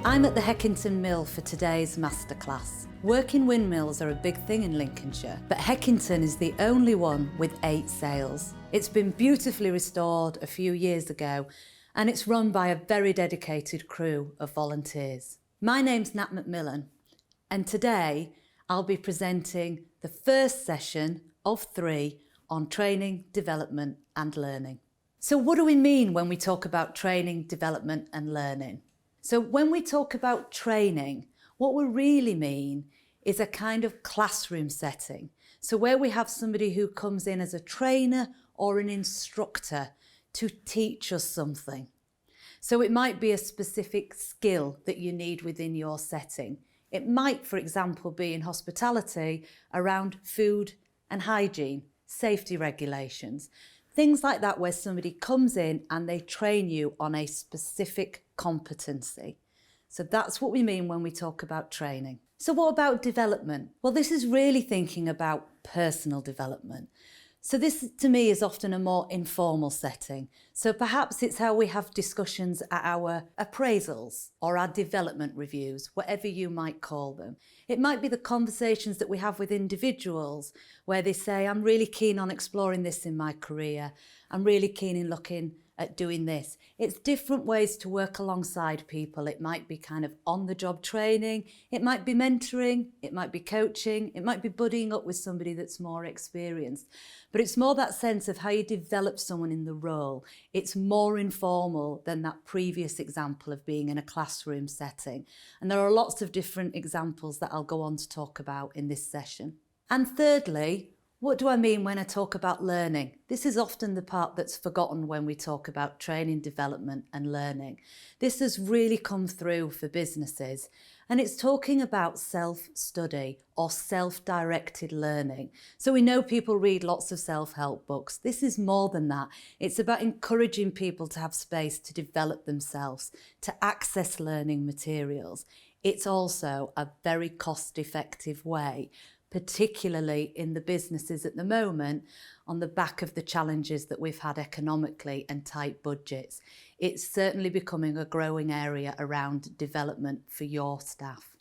I'm at the Heckington Mill for today's masterclass. Working windmills are a big thing in Lincolnshire, but Heckington is the only one with 8 sails. It's been beautifully restored a few years ago, and it's run by a very dedicated crew of volunteers. My name's Nat McMillan, and today I'll be presenting the first session of 3 on training, development and learning. So what do we mean when we talk about training, development and learning? So when we talk about training, what we really mean is a kind of classroom setting. So where we have somebody who comes in as a trainer or an instructor to teach us something. So it might be a specific skill that you need within your setting. It might, for example, be in hospitality around food and hygiene, safety regulations, things like that, where somebody comes in and they train you on a specific competency. So that's what we mean when we talk about training. So what about development? Well, this is really thinking about personal development. So this, to me, is often a more informal setting. So perhaps it's how we have discussions at our appraisals or our development reviews, whatever you might call them. It might be the conversations that we have with individuals where they say, I'm really keen on exploring this in my career. I'm really keen in looking at doing this. It's different ways to work alongside people. It might be kind of on-the-job training, it might be mentoring, it might be coaching, it might be buddying up with somebody that's more experienced. But it's more that sense of how you develop someone in the role. It's more informal than that previous example of being in a classroom setting. And there are lots of different examples that I'll go on to talk about in this session. And thirdly, what do I mean when I talk about learning? This is often the part that's forgotten when we talk about training, development and learning. This has really come through for businesses, and it's talking about self-study or self-directed learning. So we know people read lots of self-help books. This is more than that. It's about encouraging people to have space to develop themselves, to access learning materials. It's also a very cost-effective way, particularly in the businesses at the moment, on the back of the challenges that we've had economically and tight budgets. It's certainly becoming a growing area around development for your staff.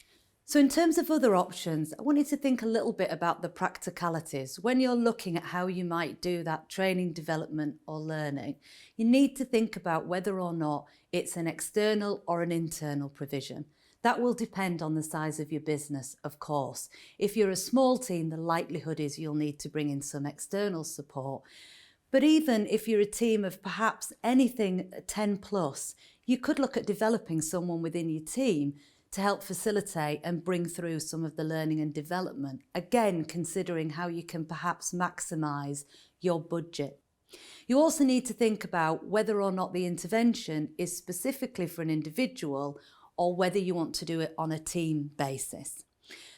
So in terms of other options, I want you to think a little bit about the practicalities. When you're looking at how you might do that training, development or learning, you need to think about whether or not it's an external or an internal provision. That will depend on the size of your business, of course. If you're a small team, the likelihood is you'll need to bring in some external support. But even if you're a team of perhaps anything 10 plus, you could look at developing someone within your team to help facilitate and bring through some of the learning and development. Again, considering how you can perhaps maximise your budget. You also need to think about whether or not the intervention is specifically for an individual or whether you want to do it on a team basis.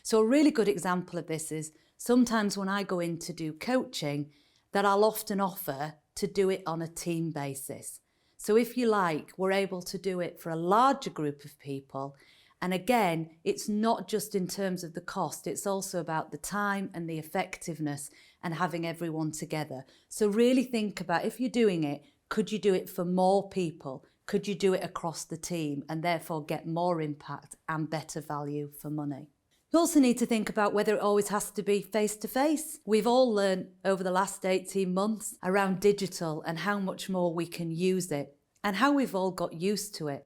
So a really good example of this is sometimes when I go in to do coaching, that I'll often offer to do it on a team basis. So if you like, we're able to do it for a larger group of people. And again, it's not just in terms of the cost, it's also about the time and the effectiveness and having everyone together. So really think about, if you're doing it, could you do it for more people? Could you do it across the team and therefore get more impact and better value for money? You also need to think about whether it always has to be face-to-face. We've all learned over the last 18 months around digital and how much more we can use it and how we've all got used to it.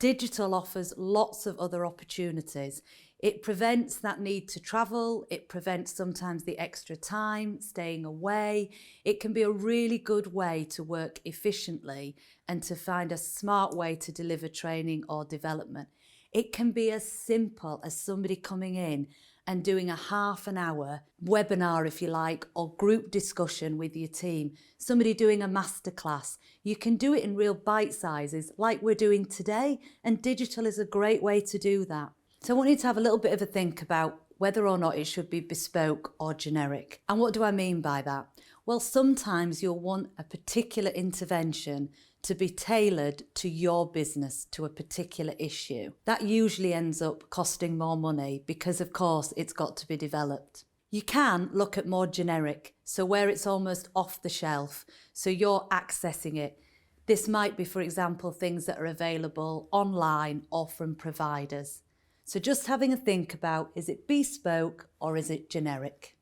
Digital offers lots of other opportunities. It prevents that need to travel. It prevents sometimes the extra time, staying away. It can be a really good way to work efficiently and to find a smart way to deliver training or development. It can be as simple as somebody coming in and doing a half an hour webinar, if you like, or group discussion with your team, somebody doing a masterclass. You can do it in real bite sizes like we're doing today, and digital is a great way to do that. So I want you to have a little bit of a think about whether or not it should be bespoke or generic. And what do I mean by that? Well, sometimes you'll want a particular intervention to be tailored to your business, to a particular issue. That usually ends up costing more money because, of course, it's got to be developed. You can look at more generic, so where it's almost off the shelf, so you're accessing it This might be, for example, things that are available online or from providers. So just having a think about, is it bespoke or is it generic?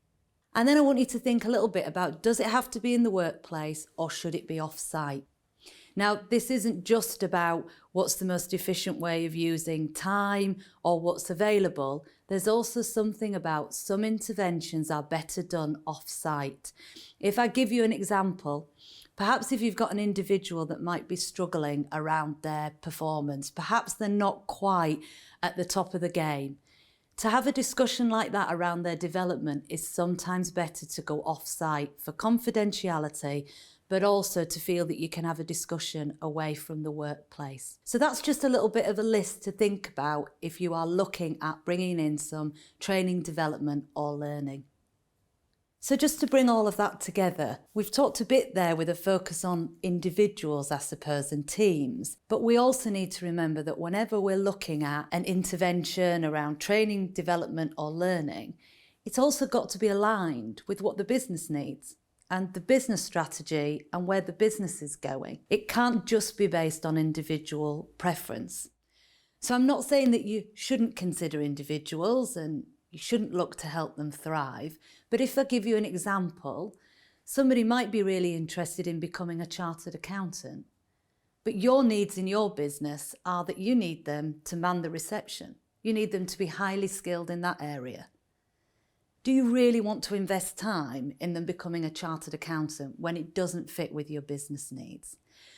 And then I want you to think a little bit about, does it have to be in the workplace or should it be off-site? Now, this isn't just about what's the most efficient way of using time or what's available. There's also something about some interventions are better done off-site. If I give you an example, perhaps if you've got an individual that might be struggling around their performance, perhaps they're not quite at the top of the game, to have a discussion like that around their development is sometimes better to go off-site for confidentiality, but also to feel that you can have a discussion away from the workplace. So that's just a little bit of a list to think about if you are looking at bringing in some training, development or learning. So just to bring all of that together, we've talked a bit there with a focus on individuals, I suppose, and teams, but we also need to remember that whenever we're looking at an intervention around training, development or learning, it's also got to be aligned with what the business needs and the business strategy and where the business is going. It can't just be based on individual preference. So I'm not saying that you shouldn't consider individuals and you shouldn't look to help them thrive. But if I give you an example, somebody might be really interested in becoming a chartered accountant, but your needs in your business are that you need them to man the reception. You need them to be highly skilled in that area. Do you really want to invest time in them becoming a chartered accountant when it doesn't fit with your business needs?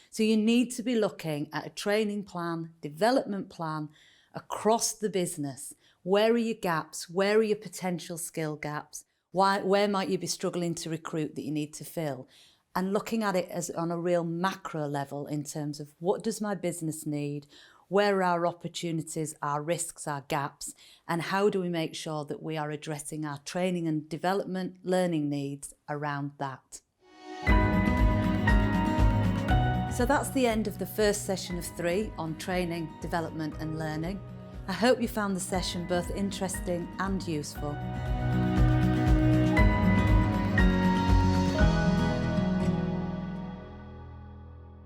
So you need to be looking at a training plan, development plan across the business. Where are your gaps? Where are your potential skill gaps? Where might you be struggling to recruit that you need to fill? And looking at it as on a real macro level in terms of what does my business need? Where are our opportunities, our risks, our gaps? And how do we make sure that we are addressing our training and development learning needs around that? So that's the end of the first session of 3 on training, development and learning. I hope you found the session both interesting and useful.